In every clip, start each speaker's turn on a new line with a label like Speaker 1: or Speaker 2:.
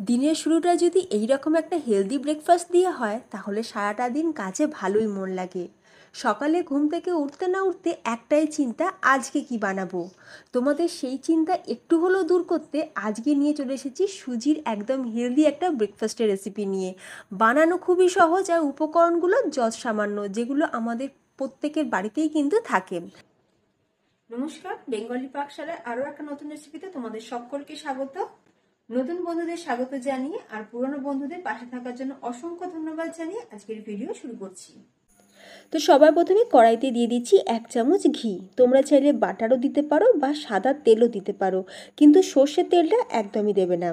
Speaker 1: দিনের শুরুটা যদি এই রকম একটা হেলদি ব্রেকফাস্ট দিয়ে হয় তাহলে সারাটা দিন কাজে ভালোই মন লাগে। সকালে ঘুম থেকে উঠতে না উঠতে একটাই চিন্তা, আজকে কি বানাবো। তোমাদের সেই চিন্তা একটু হলেও দূর করতে আজকে নিয়ে চলে এসেছি সুজির একদম হেলদি একটা ব্রেকফাস্টের রেসিপি নিয়ে। বানানো খুবই সহজ আর উপকরণগুলো যৎ সামান্য, যেগুলো আমাদের প্রত্যেকের বাড়িতেই কিন্তু থাকে।
Speaker 2: নমস্কার, বেঙ্গলি পাকশালার আরো একটা নতুন রেসিপিতে তোমাদের সকলকে স্বাগত। নতুন বন্ধুদের স্বাগত জানিয়ে আর পুরনো বন্ধুদের পাশে থাকার জন্য অসংখ্য ধন্যবাদ জানিয়ে আজকের ভিডিও শুরু করছি।
Speaker 1: তো সবার প্রথমে কড়াইতে দিয়ে দিচ্ছি 1 চামচ ঘি। তোমরা চাইলে বাটারও দিতে পারো বা সাদা তেলও দিতে পারো, কিন্তু সর্ষের তেলটা একদমই দেবে না।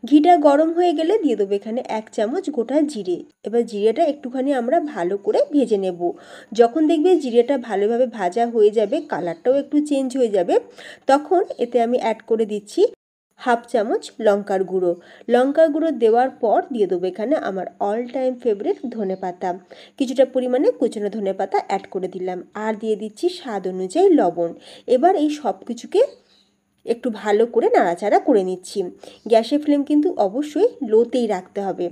Speaker 1: ঘিটা গরম হয়ে গেলে দিয়ে দেবো এখানে 1 চামচ গোটা জিরে। এবার জিরেটা একটুখানি আমরা ভালো করে ভেজে নেব। যখন দেখবে জিরেটা ভালোভাবে ভাজা হয়ে যাবে, কালারটাও একটু চেঞ্জ হয়ে যাবে, তখন এতে আমি অ্যাড করে দিচ্ছি 1/2 চামচ লঙ্কার গুঁড়ো। লঙ্কার গুঁড়ো দেওয়ার পর দিয়ে দেবো এখানে আমার অল টাইম ফেভারিট ধনেপাতা। কিছুটা পরিমাণে কুচনো ধনেপাতা অ্যাড করে দিলাম, আর দিয়ে দিচ্ছি স্বাদ অনুযায়ী লবণ। এবার এই সব কিছুকে একটু ভালো করে নাড়াচাড়া করে নিচ্ছি। গ্যাসের ফ্লেম কিন্তু অবশ্যই লোতেই রাখতে হবে।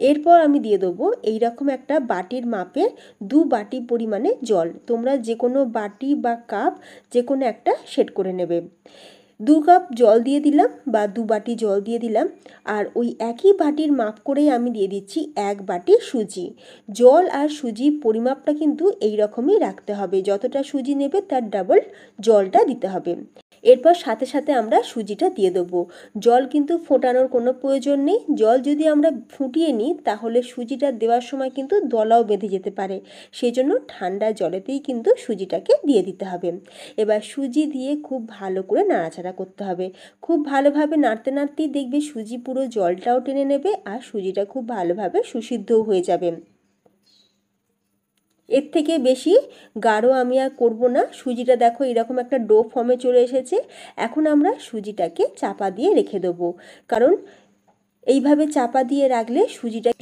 Speaker 1: এরপর আমি দিয়ে দেবো এইরকম একটা বাটির মাপের 2 বাটি পরিমাণে জল। তোমরা যে কোনো বাটি বা কাপ যে কোনো একটা সেট করে নেবে। 2 কাপ জল দিয়ে দিলাম বা 2 বাটি জল দিয়ে দিলাম। আর ওই একই বাটির মাপ করেই আমি দিয়ে দিচ্ছি 1 বাটি সুজি। জল আর সুজির পরিমাপটা কিন্তু এই রকমই রাখতে হবে, যতটা সুজি নেবে তার ডাবল জলটা দিতে হবে। এরপর সাথে সাথে আমরা সুজিটা দিয়ে দেবো। জল কিন্তু ফোটানোর কোনো প্রয়োজন নেই। জল যদি আমরা ফুটিয়ে নিই তাহলে সুজিটা দেওয়ার সময় কিন্তু দলাও বেঁধে যেতে পারে, সেই জন্য ঠান্ডা জলেতেই কিন্তু সুজিটাকে দিয়ে দিতে হবে। এবার সুজি দিয়ে খুব ভালো করে নাড়াচাড়া করতে হবে। খুব ভালোভাবে নাড়তে নাড়তেই দেখবে সুজি পুরো জলটাও টেনে নেবে আর সুজিটা খুব ভালোভাবে সুসিদ্ধও হয়ে যাবে। এর থেকে বেশি গাঢ় আমি আর করব না। সুজিটা দেখো এরকম একটা ডো ফর্মে চলে এসেছে। এখন আমরা সুজিটাকে চাপা দিয়ে রেখে দেবো, কারণ এইভাবে চাপা দিয়ে রাখলে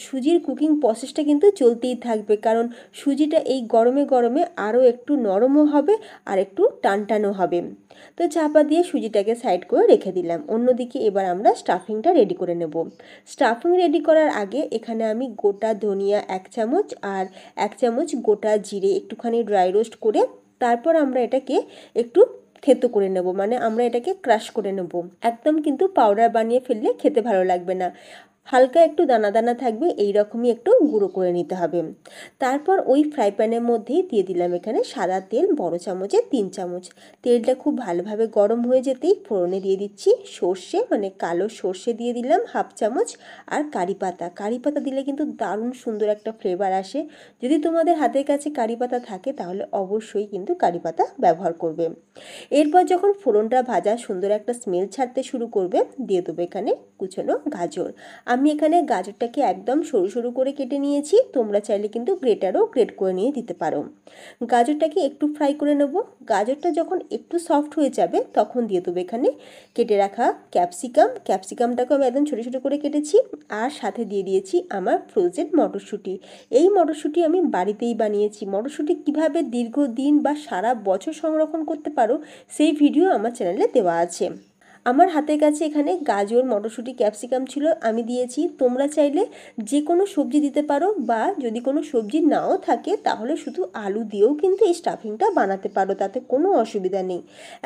Speaker 1: সুজির কুকিং প্রসেসটা কিন্তু চলতেই থাকবে, কারণ সুজিটা এই গরমে গরমে আরও একটু নরমও হবে আর একটু টানটানও হবে। তো চাপা দিয়ে সুজিটাকে সাইড করে রেখে দিলাম। অন্যদিকে এবার আমরা স্টাফিংটা রেডি করে নেব। স্টাফিং রেডি করার আগে এখানে আমি গোটা ধনিয়া 1 চামচ আর 1 চামচ গোটা জিরে একটুখানি ড্রাই রোস্ট করে তারপর আমরা এটাকে একটু থেতো করে নেব, মানে আমরা এটাকে ক্রাশ করে নেব। একদম কিন্তু পাউডার বানিয়ে ফেললে খেতে ভালো লাগবে না, হালকা একটু দানা দানা থাকবে, এই রকমই একটু গুঁড়ো করে নিতে হবে। তারপর ওই ফ্রাই প্যানের মধ্যেই দিয়ে দিলাম এখানে সাদা তেল, বড় চামচে 3 চামচ। তেলটা খুব ভালোভাবে গরম হয়ে যেতেই ফোড়নে দিয়ে দিচ্ছি সর্ষে, মানে কালো সর্ষে দিয়ে দিলাম 1/2 চামচ, আর কারি পাতা। কারি পাতা দিলে কিন্তু দারুণ সুন্দর একটা ফ্লেভার আসে। যদি তোমাদের হাতের কাছে কারি পাতা থাকে তাহলে অবশ্যই কিন্তু কারি পাতা ব্যবহার করবে। এরপর যখন ফোড়নটা ভাজা সুন্দর একটা স্মেল ছাড়তে শুরু করবে, দিয়ে দেবো এখানে কুচনো গাজর। আমি এখানে গাজরটাকে একদম সরু সরু করে কেটে নিয়েছি, তোমরা চাইলে কিন্তু গ্রেটারও গ্রেট করে নিয়ে দিতে পারো। গাজরটাকে একটু ফ্রাই করে নেব। গাজরটা যখন একটু সফট হয়ে যাবে তখন দিয়ে দেবো এখানে কেটে রাখা ক্যাপসিকামটাকে আমি একদম ছোটো ছোটো করে কেটেছি, আর সাথে দিয়ে দিয়েছি আমার ফ্রোজেন মটরশুঁটি। এই মটরশুঁটি আমি বাড়িতেই বানিয়েছি। মটরশুঁটি কীভাবে দীর্ঘদিন বা সারা বছর সংরক্ষণ করতে পারো সেই ভিডিও আমার চ্যানেলে দেওয়া আছে। আমার হাতের কাছে এখানে গাজর, মটরশুঁটি, ক্যাপসিকাম ছিল, আমি দিয়েছি। তোমরা চাইলে যে কোনো সবজি দিতে পারো, বা যদি কোনো সবজি নাও থাকে তাহলে শুধু আলু দিয়েও কিন্তু এই স্টাফিংটা বানাতে পারো, তাতে কোনো অসুবিধা নেই।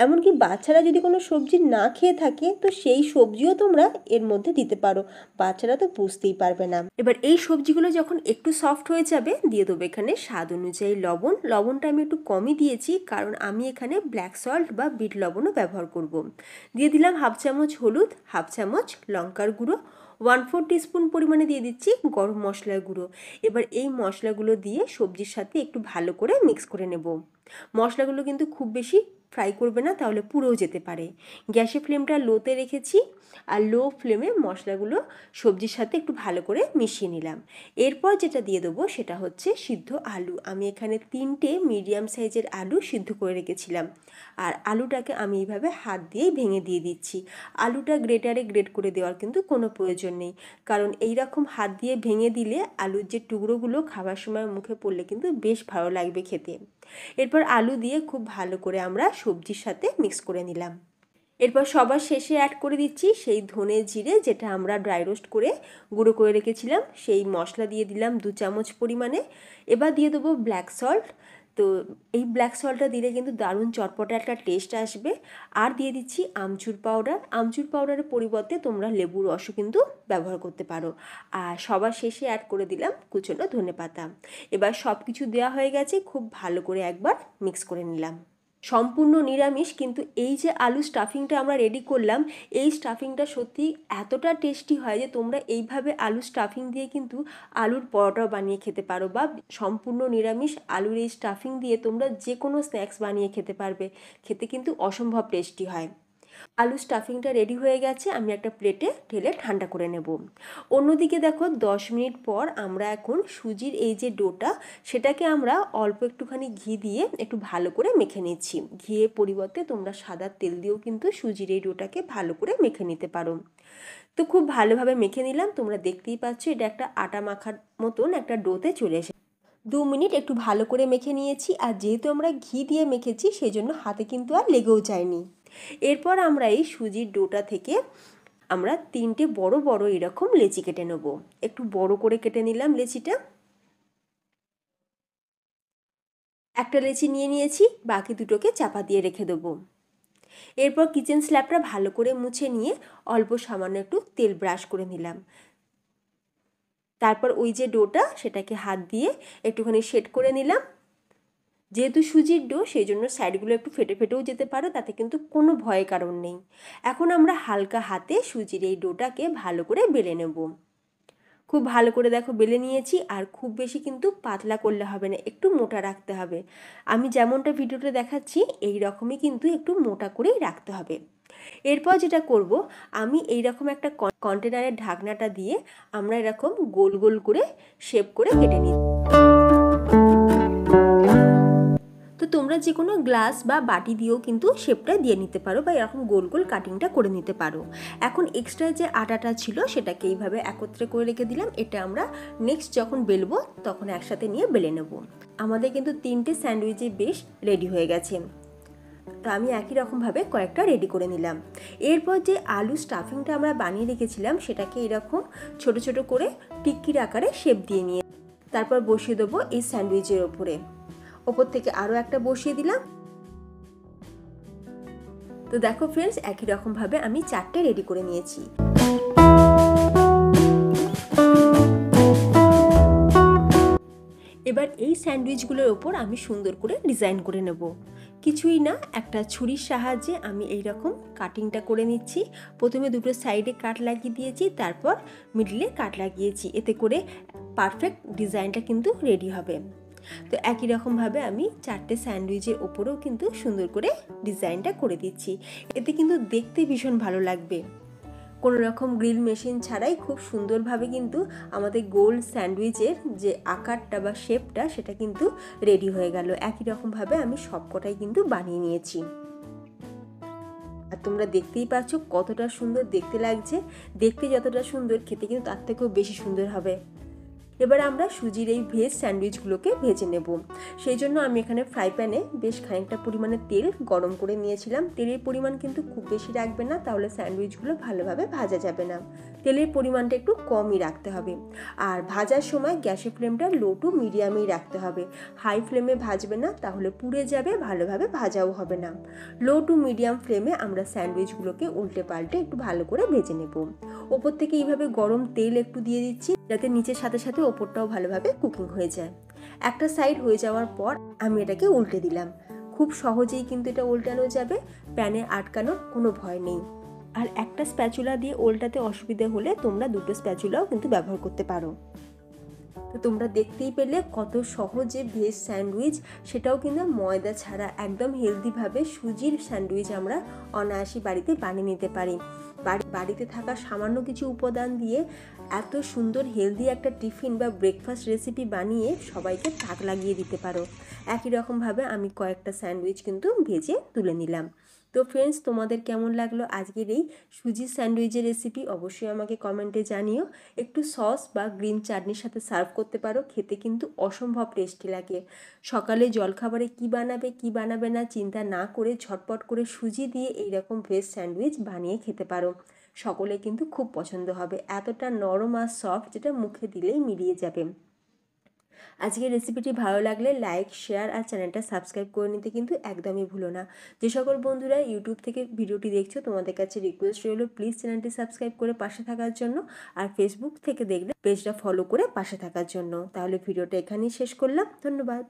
Speaker 1: এমনকি বাচ্চারা যদি কোনো সবজি না খেয়ে থাকে তো সেই সবজিও তোমরা এর মধ্যে দিতে পারো, বাচ্চারা তো বুঝতেই পারবে না। এবার এই সবজিগুলো যখন একটু সফট হয়ে যাবে দিয়ে দেবো এখানে স্বাদ অনুযায়ী লবণ। লবণটা আমি একটু কমই দিয়েছি, কারণ আমি এখানে ব্ল্যাক সল্ট বা বিট লবণও ব্যবহার করব। দিয়ে দিলাম 1/2 চামচ হলুদ, 1/2 চামচ লঙ্কার গুঁড়ো, 1/4 টিস্পুন পরিমাণে দিয়ে দিচ্ছি গরম মশলার গুঁড়ো। এবার এই মশলাগুলো দিয়ে সবজির সাথে একটু ভালো করে মিক্স করে নেব। মশলাগুলো কিন্তু খুব বেশি ফ্রাই করবে না, তাহলে পুড়েও যেতে পারে। গ্যাসের ফ্লেমটা লোতে রেখেছি, আর লো ফ্লেমে মশলাগুলো সবজির সাথে একটু ভালো করে মিশিয়ে নিলাম। এরপর যেটা দিয়ে দেবো সেটা হচ্ছে সিদ্ধ আলু। আমি এখানে 3টে মিডিয়াম সাইজের আলু সিদ্ধ করে রেখেছিলাম, আর আলুটাকে আমি এইভাবে হাত দিয়েই ভেঙে দিয়ে দিচ্ছি। আলুটা গ্রেটারে গ্রেট করে দেওয়ার কিন্তু কোনো প্রয়োজন নেই, কারণ এই রকম হাত দিয়ে ভেঙে দিলে আলুর যে টুকরোগুলো খাবার সময় মুখে পড়লে কিন্তু বেশ ভালো লাগবে খেতে। এরপর আলু দিয়ে খুব ভালো করে আমরা সবজির সাথে মিক্স করে নিলাম। এরপর সবার শেষে অ্যাড করে দিচ্ছি সেই ধনে জিরে যেটা আমরা ড্রাই রোস্ট করে গুঁড়ো করে রেখেছিলাম, সেই মশলা দিয়ে দিলাম 2 চামচ পরিমাণে। এবার দিয়ে দেবো ব্ল্যাক সল্ট। তো এই ব্ল্যাক সল্টটা দিলে কিন্তু দারুণ চটপটা একটা টেস্ট আসবে। আর দিয়ে দিচ্ছি আমচুর পাউডার। আমচুর পাউডারের পরিবর্তে তোমরা লেবুর রসও কিন্তু ব্যবহার করতে পারো। আর সবার শেষে অ্যাড করে দিলাম কুচনো ধনেপাতা। এবার সব কিছু দেওয়া হয়ে গেছে, খুব ভালো করে একবার মিক্স করে নিলাম। সম্পূর্ণ নিরামিষ, কিন্তু এই যে আলু স্টাফিংটা আমরা রেডি করলাম, এই স্টাফিংটা সত্যি এতটা টেস্টি হয় যে তোমরা এইভাবে আলু স্টাফিং দিয়ে কিন্তু আলুর পরোটাও বানিয়ে খেতে পারো, বা সম্পূর্ণ নিরামিষ আলুর এই স্টাফিং দিয়ে তোমরা যে কোনো স্ন্যাক্স বানিয়ে খেতে পারবে। খেতে কিন্তু অসম্ভব টেস্টি হয়। আলু স্টাফিংটা রেডি হয়ে গেছে, আমি একটা প্লেটে ঢেলে ঠান্ডা করে নেব। অন্যদিকে দেখো 10 মিনিট পর আমরা এখন সুজির এই যে ডোটা, সেটাকে আমরা অল্প একটুখানি ঘি দিয়ে একটু ভালো করে মেখে নিচ্ছি। ঘিয়ের পরিবর্তে তোমরা সাদা তেল দিয়েও কিন্তু সুজির এই ডোটাকে ভালো করে মেখে নিতে পারো। তো খুব ভালোভাবে মেখে নিলাম, তোমরা দেখতেই পাচ্ছ এটা একটা আটা মাখার মতন একটা ডোতে চলে এসেছে। 2 মিনিট একটু ভালো করে মেখে নিয়েছি, আর যেহেতু আমরা ঘি দিয়ে মেখেছি সেই জন্য হাতে কিন্তু আর লেগেও যায়নি। এরপর আমরা এই সুজির ডোটা থেকে আমরা 3টে বড় বড় এরকম লেচি কেটে নেব। একটু বড় করে কেটে নিলাম লেচিটা। একটা লেচি নিয়ে নিয়েছি, বাকি দুটোকে চাপা দিয়ে রেখে দেবো। এরপর কিচেন স্ল্যাবটা ভালো করে মুছে নিয়ে অল্প সামান্য একটু তেল ব্রাশ করে নিলাম। তারপর ওই যে ডোটা, সেটাকে হাত দিয়ে একটুখানি সেট করে নিলাম। যেহেতু সুজির ডো সেই জন্য সাইডগুলো একটু ফেটে ফেটেও যেতে পারো, তাতে কিন্তু কোনো ভয়ের কারণ নেই। এখন আমরা হালকা হাতে সুজির এই ডোটাকে ভালো করে বেলে নেব। খুব ভালো করে দেখো বেলে নিয়েছি, আর খুব বেশি কিন্তু পাতলা করলে হবে না, একটু মোটা রাখতে হবে। আমি যেমনটা ভিডিওতে দেখাচ্ছি এই রকমই কিন্তু একটু মোটা করেই রাখতে হবে। এরপর যেটা করব, আমি এই রকম একটা কন্টেনারের ঢাকনাটা দিয়ে আমরা এরকম গোল গোল করে শেপ করে কেটে নিই। তো তোমরা যে কোনো গ্লাস বা বাটি দিয়েও কিন্তু শেপটা দিয়ে নিতে পারো, বা এরকম গোল গোল কাটিংটা করে নিতে পারো। এখন এক্সট্রা যে আটাটা ছিল সেটাকে এইভাবে একত্রে করে রেখে দিলাম। এটা আমরা নেক্সট যখন বেলবো তখন একসাথে নিয়ে বেলে নেব। আমাদের কিন্তু 3টে স্যান্ডউইচের বেশ রেডি হয়ে গেছে। তো আমি একই রকমভাবে কয়েকটা রেডি করে নিলাম। এরপর যে আলু স্টাফিংটা আমরা বানিয়ে রেখেছিলাম সেটাকে এরকম ছোট ছোট করে টিক্কির আকারে শেপ দিয়ে নিয়ে তারপর বসিয়ে দেবো এই স্যান্ডউইচের ওপরে। ওপর থেকে আরও একটা বসিয়ে দিলাম। তো দেখো ফ্রেন্ডস, একই রকমভাবে আমি 4টে রেডি করে নিয়েছি। এবার এই স্যান্ডউইচগুলোর ওপর আমি সুন্দর করে ডিজাইন করে নেব। কিছুই না, একটা ছুরির সাহায্যে আমি এই রকম কাটিংটা করে নিচ্ছি। প্রথমে দুটো সাইডে কাট লাগিয়ে দিয়েছি, তারপর মিডলে কাট লাগিয়েছি। এতে করে পারফেক্ট ডিজাইনটা কিন্তু রেডি হবে। তো একই রকমভাবে আমি 4টে স্যান্ডউইচের ওপরেও কিন্তু সুন্দর করে ডিজাইনটা করে দিচ্ছি। এতে কিন্তু দেখতে ভীষণ ভালো লাগবে। কোনো রকম গ্রিল মেশিন ছাড়াই খুব সুন্দরভাবে কিন্তু আমাদের গোল স্যান্ডউইচের যে আকারটা বা শেপটা সেটা কিন্তু রেডি হয়ে গেল। একই রকমভাবে আমি সবকটাই কিন্তু বানিয়ে নিয়েছি। আর তোমরা দেখতেই পাচ্ছ কতটা সুন্দর দেখতে লাগছে। দেখতে যতটা সুন্দর, খেতে কিন্তু তার থেকেও বেশি সুন্দর হবে। এবার আমরা সুজির এই ভেজ স্যান্ডউইচগুলোকে ভেজে নেব। সেই জন্য আমি এখানে ফ্রাই প্যানে বেশ খানিকটা পরিমাণে তেল গরম করে নিয়েছিলাম। তেলের পরিমাণ কিন্তু খুব বেশি রাখবে না, তাহলে স্যান্ডউইচগুলো ভালোভাবে ভাজা যাবে না। তেলের পরিমাণটা একটু কমই রাখতে হবে। আর ভাজার সময় গ্যাসের ফ্লেমটা লো টু মিডিয়ামেই রাখতে হবে। হাই ফ্লেমে ভাজবে না, তাহলে পুড়ে যাবে, ভালোভাবে ভাজাও হবে না। লো টু মিডিয়াম ফ্লেমে আমরা স্যান্ডউইচগুলোকে উল্টে পাল্টে একটু ভালো করে ভেজে নেব। ওপর থেকে এইভাবে গরম তেল একটু দিয়ে দিচ্ছি, যাতে নিচের সাথে সাথে ওপরটাও ভালোভাবে কুকিং হয়ে যায়। একটা সাইড হয়ে যাওয়ার পর আমি এটাকে উল্টে দিলাম। খুব সহজেই কিন্তু এটা উল্টানো যাবে, প্যানে আটকানোর কোনো ভয় নেই। আর একটা স্প্যাচুলা দিয়ে উল্টাতে অসুবিধা হলে তোমরা 2টো স্প্যাচুলাও কিন্তু ব্যবহার করতে পারো। তো তোমরা দেখতেই পেলে কত সহজে ভেজ স্যান্ডউইচ, সেটাও কিন্তু ময়দা ছাড়া একদম হেলদিভাবে সুজির স্যান্ডউইচ আমরা অনায়াসে বাড়িতে বানিয়ে নিতে পারি। বাড়িতে থাকা সামান্য কিছু উপাদান দিয়ে এত সুন্দর হেলদি একটা টিফিন বা ব্রেকফাস্ট রেসিপি বানিয়ে সবাইকে তাক লাগিয়ে দিতে পারো। একই রকমভাবে আমি কয়েকটা স্যান্ডউইচ কিন্তু ভেজে তুলে নিলাম। তো ফ্রেন্ডস, তোমাদের কেমন লাগলো আজকের এই সুজির স্যান্ডউইচের রেসিপি অবশ্যই আমাকে কমেন্টে জানিও। একটু সস বা গ্রিন চাটনির সাথে সার্ভ করতে পারো, খেতে কিন্তু অসম্ভব টেস্টি লাগে। সকালে জলখাবারে কি বানাবে না চিন্তা না করে ঝটপট করে সুজি দিয়ে এইরকম ভেজ স্যান্ডউইচ বানিয়ে খেতে পারো। সকলে কিন্তু খুব পছন্দ হবে, এতটা নরম আর সফট যেটা মুখে দিলেই মিলিয়ে যাবে। আজকের রেসিপিটি ভালো লাগলে লাইক, শেয়ার আর চ্যানেলটা সাবস্ক্রাইব করে নিতে কিন্তু একদমই ভুলো না। যে সকল বন্ধুরা ইউটিউব থেকে ভিডিওটি দেখছো তোমাদের কাছে রিকোয়েস্ট রইল প্লিজ চ্যানেলটি সাবস্ক্রাইব করে পাশে থাকার জন্য, আর ফেসবুক থেকে দেখলে পেজটা ফলো করে পাশে থাকার জন্য। তাহলে ভিডিওটা এখানেই শেষ করলাম, ধন্যবাদ।